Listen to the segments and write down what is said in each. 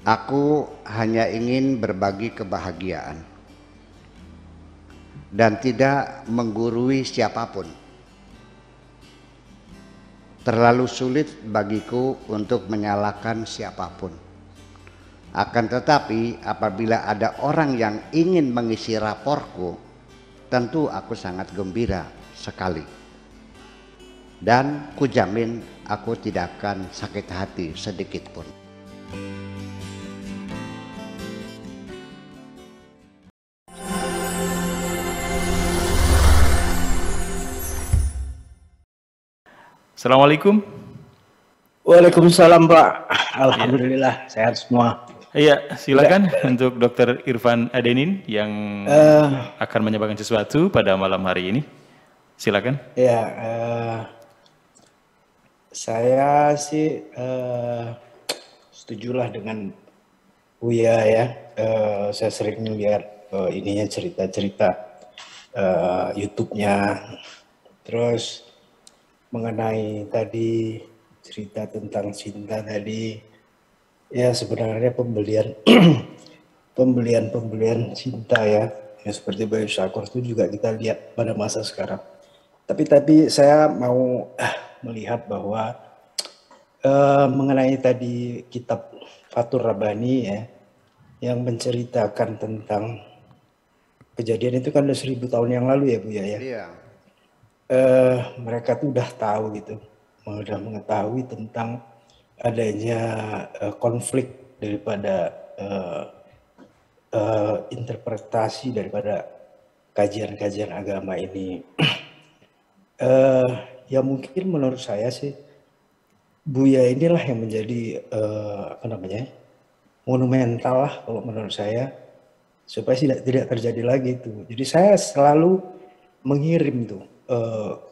Aku hanya ingin berbagi kebahagiaan dan tidak menggurui siapapun. Terlalu sulit bagiku untuk menyalahkan siapapun. Akan tetapi apabila ada orang yang ingin mengisi raporku, tentu aku sangat gembira sekali. Dan kujamin aku tidak akan sakit hati sedikit pun. Assalamualaikum. Waalaikumsalam Pak. Alhamdulillah sehat semua. Iya, silakan untuk Dr. Irfan Adenin yang akan menyampaikan sesuatu pada malam hari ini. Silakan. Ya, saya sih setujulah dengan Buya ya. Saya sering lihat ininya cerita-cerita YouTube-nya. Terus mengenai tadi cerita tentang cinta tadi. Ya sebenarnya pembelian cinta ya, yang seperti Bayu Syakur itu juga kita lihat pada masa sekarang. Tapi saya mau melihat bahwa mengenai tadi kitab Fathur Rabbani ya, yang menceritakan tentang kejadian itu kan udah 1000 tahun yang lalu ya Bu ya. Iya. Mereka tuh udah tahu gitu, udah mengetahui tentang adanya konflik daripada interpretasi daripada kajian-kajian agama ini. Ya mungkin menurut saya sih Buya inilah yang menjadi monumental lah kalau menurut saya, supaya tidak terjadi lagi itu. Jadi saya selalu mengirim tuh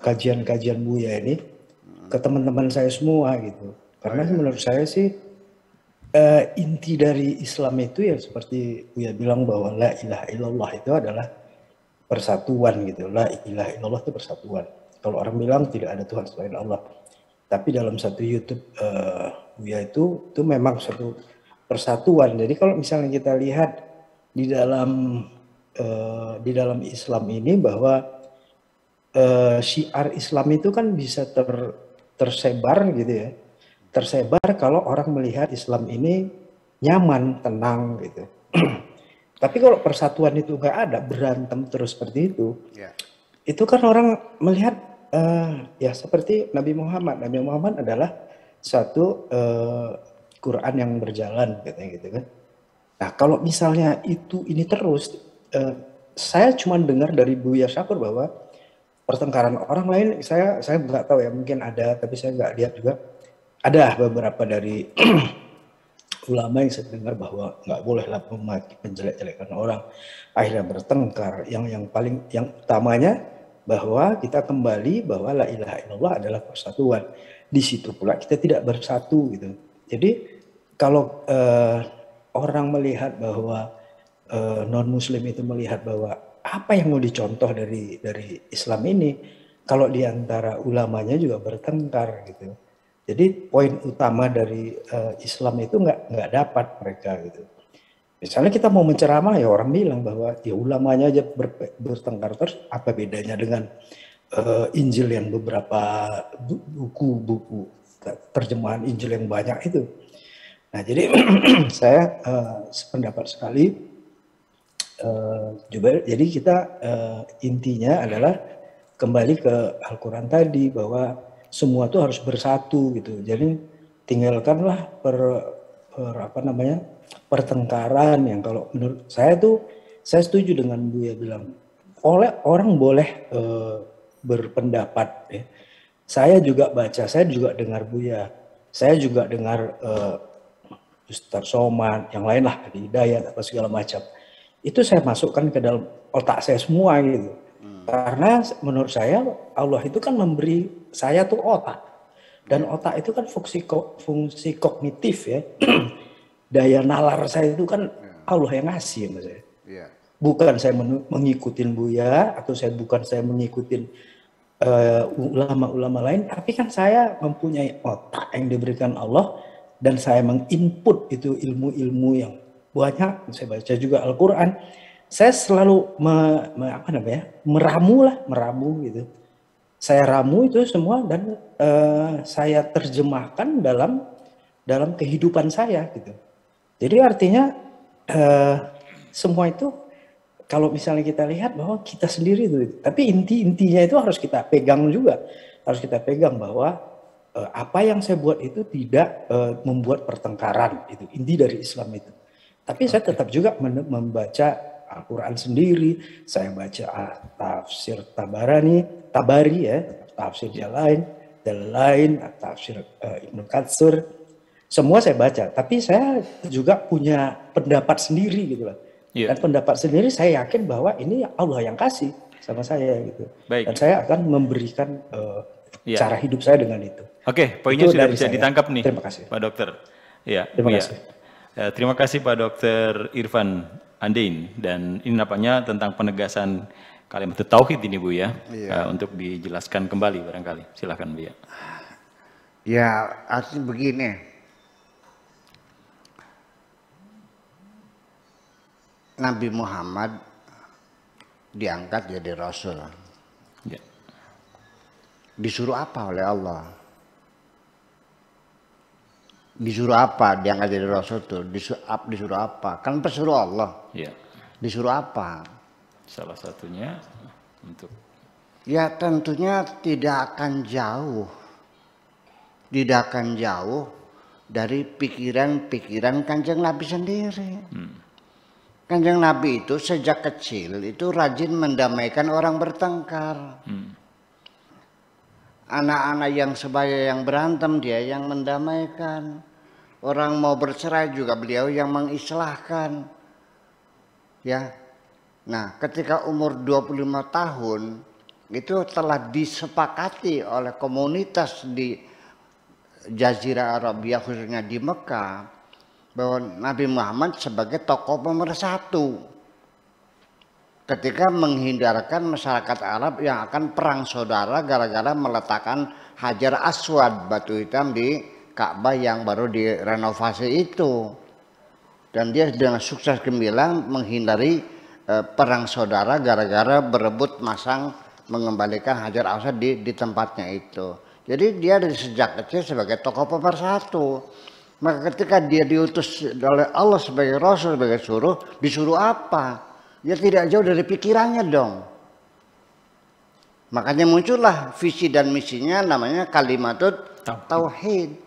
kajian-kajian Buya ini ke teman-teman saya semua gitu. Karena menurut saya sih inti dari Islam itu ya seperti Buya bilang bahwa la ilaha illallah itu adalah persatuan gitu. La ilaha illallah itu persatuan. Kalau orang bilang tidak ada Tuhan selain Allah. Tapi dalam satu YouTube Buya itu memang satu persatuan. Jadi kalau misalnya kita lihat di dalam Islam ini bahwa syiar Islam itu kan bisa tersebar gitu ya. Tersebar kalau orang melihat Islam ini nyaman, tenang gitu. Tapi kalau persatuan itu nggak ada, berantem terus seperti itu kan orang melihat ya seperti Nabi Muhammad. Nabi Muhammad adalah satu Quran yang berjalan katanya gitu kan. Nah kalau misalnya ini terus, saya cuma dengar dari Buya Syakur bahwa pertengkaran orang lain, saya nggak tahu ya, mungkin ada, tapi saya nggak lihat juga. Ada beberapa dari ulama yang saya dengar bahwa nggak bolehlah menjelek-jelekan orang, akhirnya bertengkar. Yang utamanya bahwa kita kembali bahwa la ilaha illallah adalah persatuan. Di situ pula kita tidak bersatu gitu. Jadi kalau orang melihat bahwa non Muslim itu melihat bahwa apa yang mau dicontoh dari Islam ini, kalau diantara ulamanya juga bertengkar gitu. Jadi poin utama dari Islam itu nggak dapat mereka gitu. Misalnya kita mau menceramah ya orang bilang bahwa ya ulamanya aja bertengkar, terus apa bedanya dengan Injil yang beberapa buku terjemahan Injil yang banyak itu. Nah jadi saya sependapat sekali. Jadi kita intinya adalah kembali ke Al-Quran tadi bahwa semua itu harus bersatu gitu. Jadi tinggalkanlah pertengkaran yang kalau menurut saya tuh, saya setuju dengan Buya bilang orang boleh berpendapat ya. Saya juga baca, saya juga dengar Buya, saya juga dengar Ustaz Somad, yang lain lah, Hidayat apa segala macam. Itu saya masukkan ke dalam otak saya semua gitu. Karena menurut saya Allah itu kan memberi saya tuh otak. Dan otak itu kan fungsi kognitif ya. Daya nalar saya itu kan Allah yang ngasih sama saya. Bukan saya mengikutin Buya, atau bukan saya mengikutin ulama-ulama lain, tapi kan saya mempunyai otak yang diberikan Allah dan saya menginput itu ilmu-ilmu yang banyak, saya baca juga Al-Quran, saya selalu meramu gitu. Saya ramu itu semua dan saya terjemahkan dalam kehidupan saya gitu. Jadi artinya semua itu kalau misalnya kita lihat bahwa kita sendiri itu, tapi intinya itu harus kita pegang juga, harus kita pegang bahwa apa yang saya buat itu tidak membuat pertengkaran, itu inti dari Islam itu. Tapi saya tetap juga membaca Al-Quran sendiri, saya baca tafsir Tabari ya, tafsir yang lain, tafsir Ibnu Katsir, semua saya baca. Tapi saya juga punya pendapat sendiri gitu lah. Dan pendapat sendiri saya yakin bahwa ini Allah yang kasih sama saya gitu. Dan saya akan memberikan cara hidup saya dengan itu. Oke, poinnya sudah bisa ditangkap nih, terima kasih, Pak Dokter. Ya, terima kasih. Terima kasih Pak Dokter Irfan Andein, dan ini nampaknya tentang penegasan kalimat tauhid ini Bu ya, untuk dijelaskan kembali barangkali. Silakan Bu ya. Ya, artinya begini. Nabi Muhammad diangkat jadi Rasul. Ya. Disuruh apa oleh Allah? Disuruh apa diangkat jadi Rasul tuh? Disuruh apa? Kan pesuruh Allah. Ya. Disuruh apa? Salah satunya untuk... Ya tentunya tidak akan jauh. Tidak akan jauh dari pikiran-pikiran Kanjeng Nabi sendiri. Kanjeng Nabi itu sejak kecil itu rajin mendamaikan orang bertengkar. Anak-anak yang sebaya yang berantem dia yang mendamaikan. Orang mau bercerai juga beliau yang mengislahkan. Ya. Nah, ketika umur 25 tahun itu telah disepakati oleh komunitas di Jazirah Arabia khususnya di Mekah bahwa Nabi Muhammad sebagai tokoh pemersatu ketika menghindarkan masyarakat Arab yang akan perang saudara gara-gara meletakkan Hajar Aswad, batu hitam di Ka'bah yang baru direnovasi itu, dan dia dengan sukses gemilang menghindari perang saudara gara-gara berebut masang mengembalikan Hajar Aswad di tempatnya itu. Jadi dia dari sejak kecil sebagai tokoh pemersatu. Maka ketika dia diutus oleh Allah sebagai Rasul, sebagai disuruh apa? Ya tidak jauh dari pikirannya dong. Makanya muncullah visi dan misinya namanya Kalimatut Tauhid.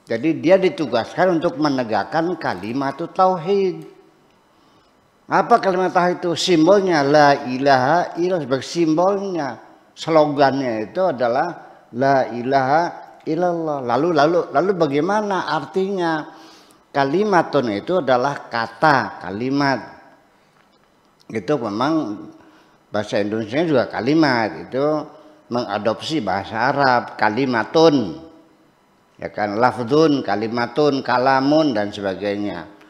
Jadi dia ditugaskan untuk menegakkan Kalimatut Tauhid. Apa kalimat tauhid itu? Simbolnya la ilaha illallah, sebagai simbolnya. Slogannya itu adalah la ilaha illallah. Lalu bagaimana artinya? Kalimatun itu adalah kata, kalimat. Itu memang bahasa Indonesia juga kalimat, itu mengadopsi bahasa Arab, kalimatun. Ya kan, lafdun, kalimatun, kalamun dan sebagainya.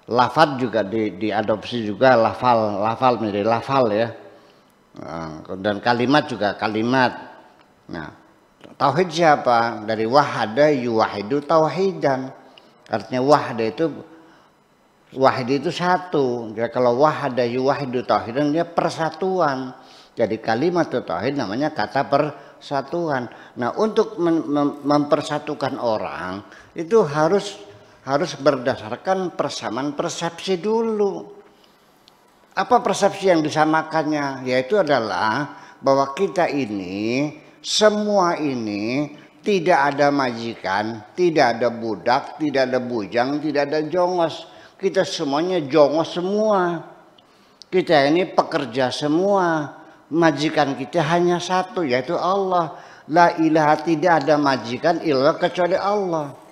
Lafad juga diadopsi juga, lafal menjadi lafal ya. Dan kalimat juga kalimat. Nah, tauhid siapa? Dari wahada yuwahidu tauhidan. Artinya wahid itu satu. Jadi kalau wahada yuwahidu tauhidan dia persatuan. Jadi kalimat tauhid namanya kata persatuan. Nah, untuk mempersatukan orang itu harus berdasarkan persamaan persepsi dulu. Apa persepsi yang disamakannya? Yaitu adalah bahwa kita ini, semua ini tidak ada majikan, tidak ada budak, tidak ada bujang, tidak ada jongos. Kita semuanya jongos semua. Kita ini pekerja semua. Majikan kita hanya satu, yaitu Allah. La ilaha, tidak ada majikan illallah kecuali Allah.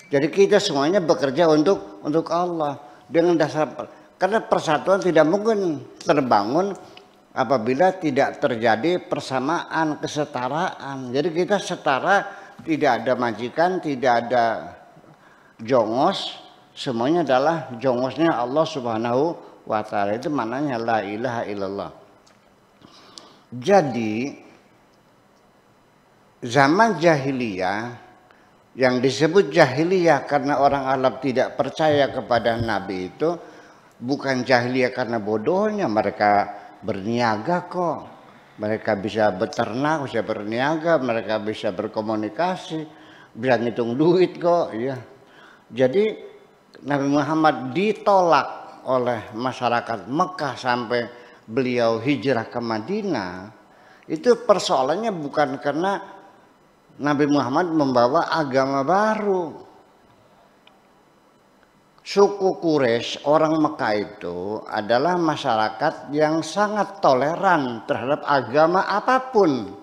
Jadi kita semuanya bekerja untuk Allah dengan dasar, karena persatuan tidak mungkin terbangun apabila tidak terjadi persamaan, kesetaraan. Jadi kita setara, tidak ada majikan, tidak ada jongos, semuanya adalah jongosnya Allah Subhanahu wa ta'ala. Itu maknanya la ilaha illallah. Jadi zaman jahiliyah Yang disebut jahiliyah karena orang Arab tidak percaya kepada Nabi itu bukan jahiliyah karena bodohnya, mereka berniaga kok. Mereka bisa beternak, bisa berniaga, mereka bisa berkomunikasi, bisa ngitung duit kok, ya. Jadi Nabi Muhammad ditolak oleh masyarakat Mekah sampai beliau hijrah ke Madinah. Itu persoalannya bukan karena Nabi Muhammad membawa agama baru. Suku Quraisy, orang Mekah itu adalah masyarakat yang sangat toleran terhadap agama apapun.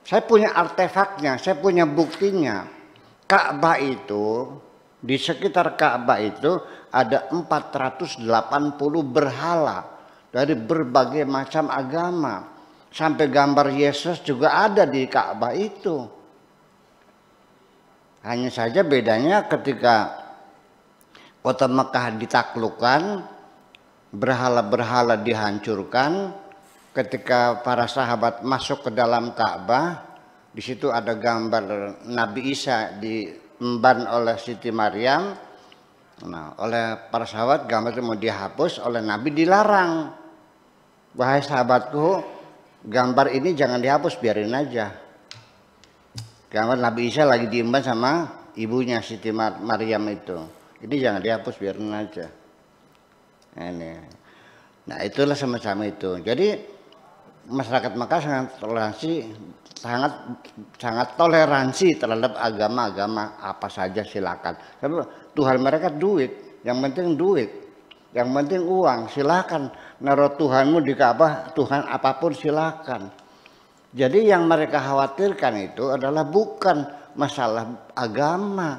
Saya punya artefaknya, saya punya buktinya. Ka'bah itu, di sekitar Ka'bah itu ada 480 berhala dari berbagai macam agama. Sampai gambar Yesus juga ada di Ka'bah itu. Hanya saja bedanya ketika kota Mekah ditaklukkan, berhala-berhala dihancurkan. Ketika para sahabat masuk ke dalam Ka'bah, di situ ada gambar Nabi Isa diemban oleh Siti Maryam. Nah, oleh para sahabat gambar itu mau dihapus, oleh Nabi dilarang. Wahai sahabatku, gambar ini jangan dihapus, biarin aja. Gambar Nabi Isa lagi diemban sama ibunya Siti Maryam itu. Ini jangan dihapus, biarin aja. Ini. Nah, itulah semacam itu. Jadi masyarakat Mekah sangat toleransi terhadap agama-agama apa saja, silakan. Tapi Tuhan mereka duit, yang penting duit, yang penting uang, silakan. Naruh Tuhanmu di Ka'bah, Tuhan apapun silakan. Jadi yang mereka khawatirkan itu adalah bukan masalah agama.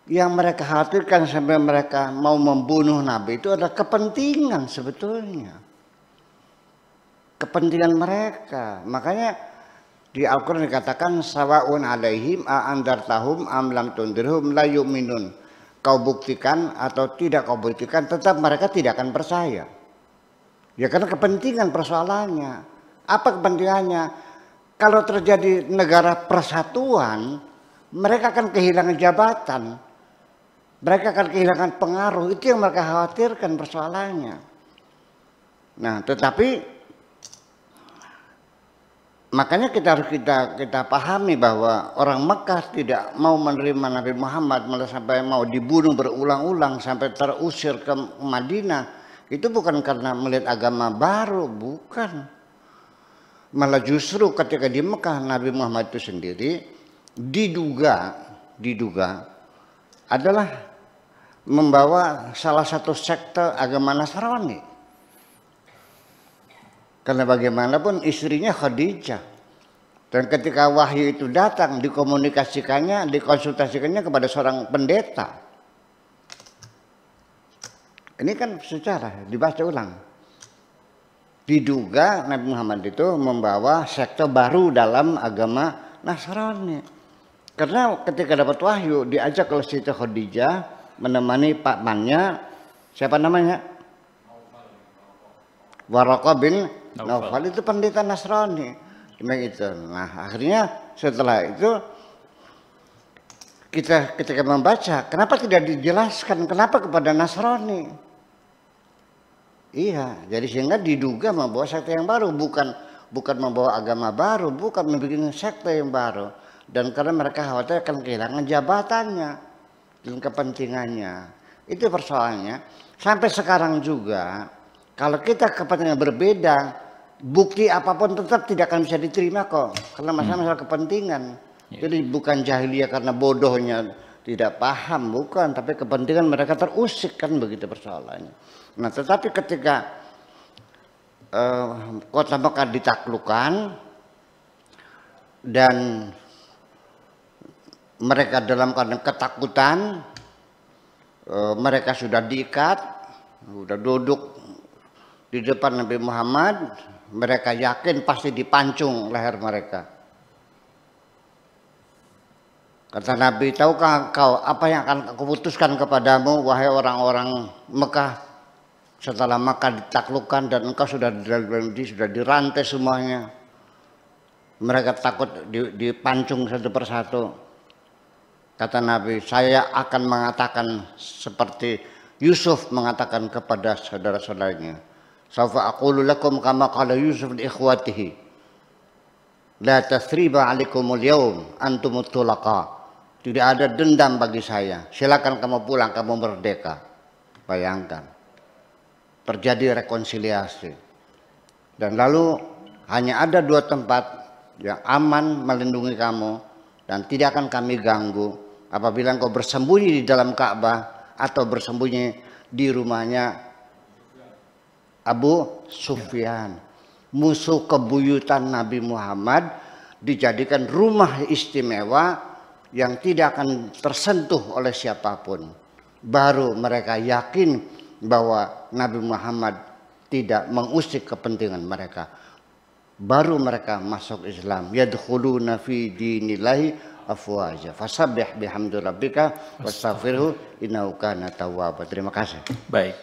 Yang mereka khawatirkan sampai mereka mau membunuh Nabi itu adalah kepentingan sebetulnya. Kepentingan mereka. Makanya di Al-Quran dikatakan sawa'un alaihim a'andartahum am lam tundirhum la yu'minun. Kau buktikan atau tidak kau buktikan, tetap mereka tidak akan percaya. Ya karena kepentingan persoalannya. Apa kepentingannya? Kalau terjadi negara persatuan, mereka akan kehilangan jabatan. Mereka akan kehilangan pengaruh. Itu yang mereka khawatirkan persoalannya. Nah, tetapi makanya kita pahami bahwa orang Mekah tidak mau menerima Nabi Muhammad, malah sampai mau dibunuh berulang-ulang sampai terusir ke Madinah. Itu bukan karena melihat agama baru, bukan. Malah justru ketika di Mekah Nabi Muhammad itu sendiri diduga adalah membawa salah satu sekte agama Nasrani. Karena bagaimanapun istrinya Khadijah. Dan ketika wahyu itu datang dikonsultasikannya kepada seorang pendeta. Ini kan sejarah dibaca ulang. Diduga Nabi Muhammad itu membawa sekte baru dalam agama Nasrani. Karena ketika dapat wahyu diajak oleh Siti Khadijah menemani pakmannya, siapa namanya? Waraqah bin Naufal, itu pendeta Nasrani. Itu. Nah, akhirnya setelah itu kita ketika membaca, kenapa tidak dijelaskan kenapa kepada Nasrani? Iya, jadi sehingga diduga membawa sekte yang baru, bukan membawa agama baru, bukan membuat sekte yang baru. Dan karena mereka khawatir akan kehilangan jabatannya dan kepentingannya. Itu persoalannya. Sampai sekarang juga, kalau kita kepentingan berbeda, bukti apapun tetap tidak akan bisa diterima kok. Karena masalah kepentingan. Jadi bukan jahiliyah karena bodohnya tidak paham, bukan. Tapi kepentingan mereka terusik, kan begitu persoalannya. Nah, tetapi ketika kota Mekah ditaklukkan dan mereka dalam keadaan ketakutan, mereka sudah diikat, sudah duduk di depan Nabi Muhammad, mereka yakin pasti dipancung leher mereka. Kata Nabi, tahukah kau apa yang akan aku putuskan kepadamu, wahai orang-orang Mekah? Setelah Mekah ditaklukkan dan engkau sudah dirantai semuanya. Mereka takut dipancung satu persatu. Kata Nabi, saya akan mengatakan seperti Yusuf mengatakan kepada saudara-saudaranya. Sawfa aqulu lakum kama qala Yusuf li ikhwatihi. La tathriba 'alaikumul yaum antumut tulaqa. Tidak ada dendam bagi saya. Silakan kamu pulang, kamu merdeka. Bayangkan. Terjadi rekonsiliasi. Dan lalu hanya ada 2 tempat yang aman melindungi kamu dan tidak akan kami ganggu apabila engkau bersembunyi di dalam Ka'bah atau bersembunyi di rumahnya Abu Sufyan. Musuh kebuyutan Nabi Muhammad dijadikan rumah istimewa yang tidak akan tersentuh oleh siapapun. Baru mereka yakin bahwa Nabi Muhammad tidak mengusik kepentingan mereka. Baru mereka masuk Islam. Yadkhuluna fi dinillahi afwaja. Fasabbih bihamdi rabbika wastaghfirhu innahu kana tawwaba. Terima kasih. Baik.